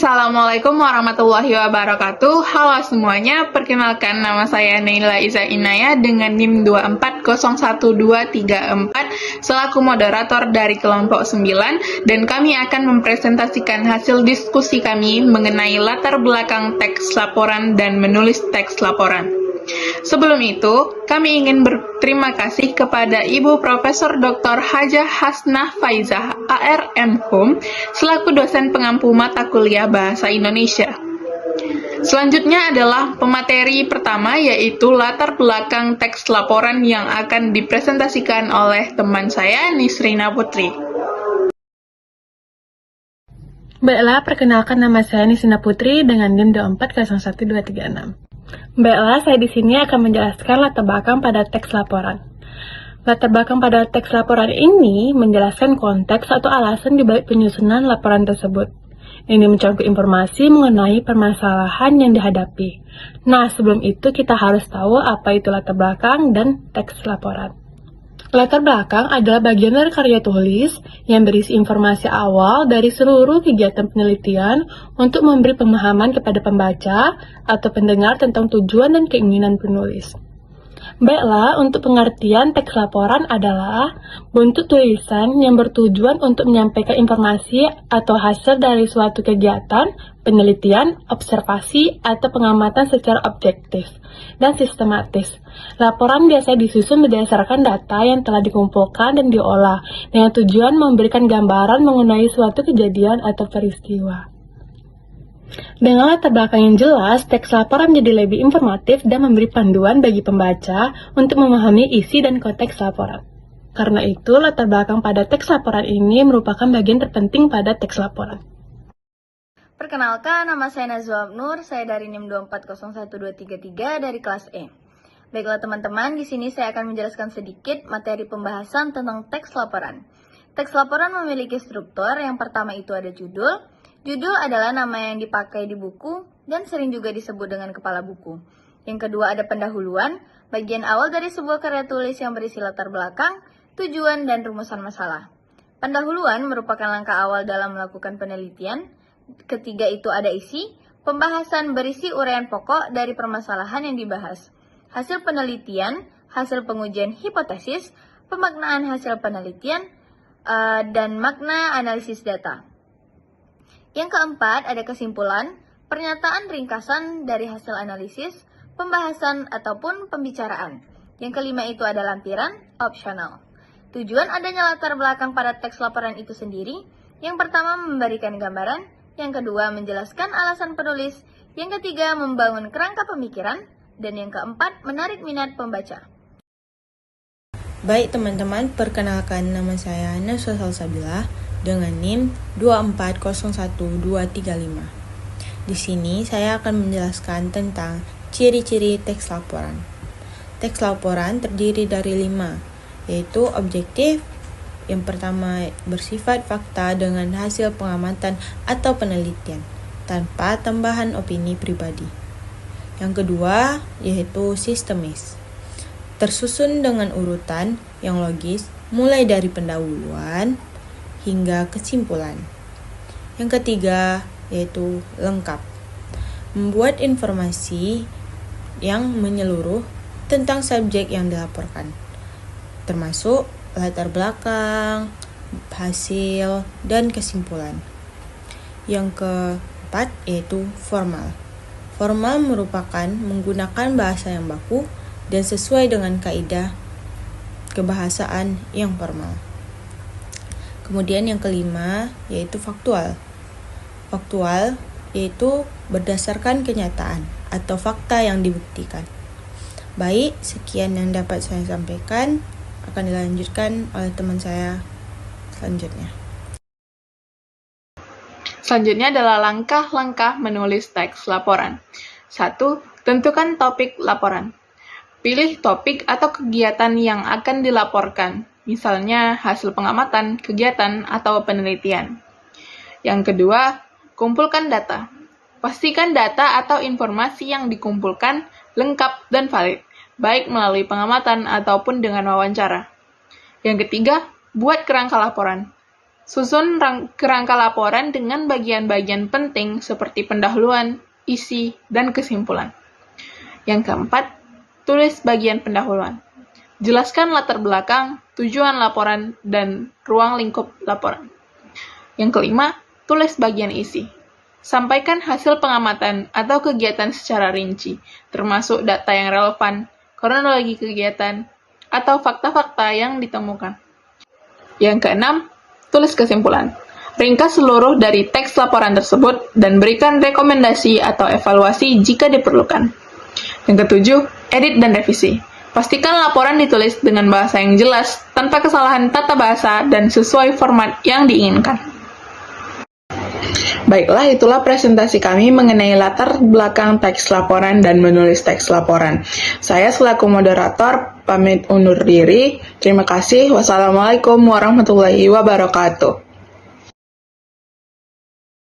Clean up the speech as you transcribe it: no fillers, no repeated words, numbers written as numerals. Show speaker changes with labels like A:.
A: Assalamualaikum warahmatullahi wabarakatuh. Halo semuanya, perkenalkan nama saya Naila Iza Inaya dengan NIM 2401234 selaku moderator dari kelompok 9 dan kami akan mempresentasikan hasil diskusi kami mengenai latar belakang teks laporan dan menulis teks laporan. Sebelum itu, kami ingin berterima kasih kepada Ibu Profesor Dr. Hajah Hasnah Faizah ARM Hum selaku dosen pengampu mata kuliah Bahasa Indonesia. Selanjutnya adalah pemateri pertama yaitu latar belakang teks laporan yang akan dipresentasikan oleh teman saya Nisrina Putri.
B: Baiklah, perkenalkan nama saya Nisrina Putri dengan NIM 2401236. Baiklah, saya di sini akan menjelaskan latar belakang pada teks laporan. Latar belakang pada teks laporan ini menjelaskan konteks atau alasan di balik penyusunan laporan tersebut. Ini mencakup informasi mengenai permasalahan yang dihadapi. Nah, sebelum itu kita harus tahu apa itu latar belakang dan teks laporan. Latar belakang adalah bagian dari karya tulis yang berisi informasi awal dari seluruh kegiatan penelitian untuk memberi pemahaman kepada pembaca atau pendengar tentang tujuan dan keinginan penulis. Baiklah, untuk pengertian teks laporan adalah bentuk tulisan yang bertujuan untuk menyampaikan informasi atau hasil dari suatu kegiatan, penelitian, observasi, atau pengamatan secara objektif dan sistematis. Laporan biasanya disusun berdasarkan data yang telah dikumpulkan dan diolah dengan tujuan memberikan gambaran mengenai suatu kejadian atau peristiwa. Dengan latar belakang yang jelas, teks laporan menjadi lebih informatif dan memberi panduan bagi pembaca untuk memahami isi dan konteks laporan. Karena itu, latar belakang pada teks laporan ini merupakan bagian terpenting pada teks laporan.
C: Perkenalkan, nama saya Nazwa Nur, saya dari NIM 2401233 dari kelas E. Baiklah teman-teman, di sini saya akan menjelaskan sedikit materi pembahasan tentang teks laporan. Teks laporan memiliki struktur, yang pertama itu ada judul. Judul adalah nama yang dipakai di buku dan sering juga disebut dengan kepala buku. Yang kedua ada pendahuluan, bagian awal dari sebuah karya tulis yang berisi latar belakang, tujuan, dan rumusan masalah. Pendahuluan merupakan langkah awal dalam melakukan penelitian. Ketiga itu ada isi, pembahasan berisi uraian pokok dari permasalahan yang dibahas. Hasil penelitian, hasil pengujian hipotesis, pemaknaan hasil penelitian, dan makna analisis data. Yang keempat ada kesimpulan, pernyataan ringkasan dari hasil analisis, pembahasan ataupun pembicaraan. Yang kelima itu ada lampiran, opsional. Tujuan adanya latar belakang pada teks laporan itu sendiri, yang pertama memberikan gambaran, yang kedua menjelaskan alasan penulis, yang ketiga membangun kerangka pemikiran, dan yang keempat menarik minat pembaca.
D: Baik teman-teman, perkenalkan nama saya Naswa Salsabila dengan NIM 2401235. Di sini saya akan menjelaskan tentang ciri-ciri teks laporan. Teks laporan terdiri dari 5, yaitu objektif. Yang pertama bersifat fakta dengan hasil pengamatan atau penelitian, tanpa tambahan opini pribadi. Yang kedua yaitu sistemis, tersusun dengan urutan yang logis mulai dari pendahuluan hingga kesimpulan. Yang ketiga yaitu lengkap, membuat informasi yang menyeluruh tentang subjek yang dilaporkan, termasuk latar belakang, hasil, dan kesimpulan. Yang keempat yaitu formal. Formal merupakan menggunakan bahasa yang baku dan sesuai dengan kaidah kebahasaan yang formal. Kemudian yang kelima yaitu faktual. Faktual yaitu berdasarkan kenyataan atau fakta yang dibuktikan. Baik, sekian yang dapat saya sampaikan. Akan dilanjutkan oleh teman saya selanjutnya.
A: Selanjutnya adalah langkah-langkah menulis teks laporan. 1. Tentukan topik laporan. Pilih topik atau kegiatan yang akan dilaporkan, misalnya hasil pengamatan, kegiatan, atau penelitian. Yang kedua, kumpulkan data. Pastikan data atau informasi yang dikumpulkan lengkap dan valid, baik melalui pengamatan ataupun dengan wawancara. Yang ketiga, buat kerangka laporan. Susun kerangka laporan dengan bagian-bagian penting seperti pendahuluan, isi, dan kesimpulan. Yang keempat, tulis bagian pendahuluan. Jelaskan latar belakang, tujuan laporan, dan ruang lingkup laporan. Yang kelima, tulis bagian isi. Sampaikan hasil pengamatan atau kegiatan secara rinci, termasuk data yang relevan, kronologi kegiatan, atau fakta-fakta yang ditemukan. Yang keenam, tulis kesimpulan. Ringkas seluruh dari teks laporan tersebut dan berikan rekomendasi atau evaluasi jika diperlukan. Yang ketujuh, edit dan revisi. Pastikan laporan ditulis dengan bahasa yang jelas, tanpa kesalahan tata bahasa, dan sesuai format yang diinginkan. Baiklah, itulah presentasi kami mengenai latar belakang teks laporan dan menulis teks laporan. Saya selaku moderator pamit undur diri. Terima kasih. Wassalamualaikum warahmatullahi wabarakatuh.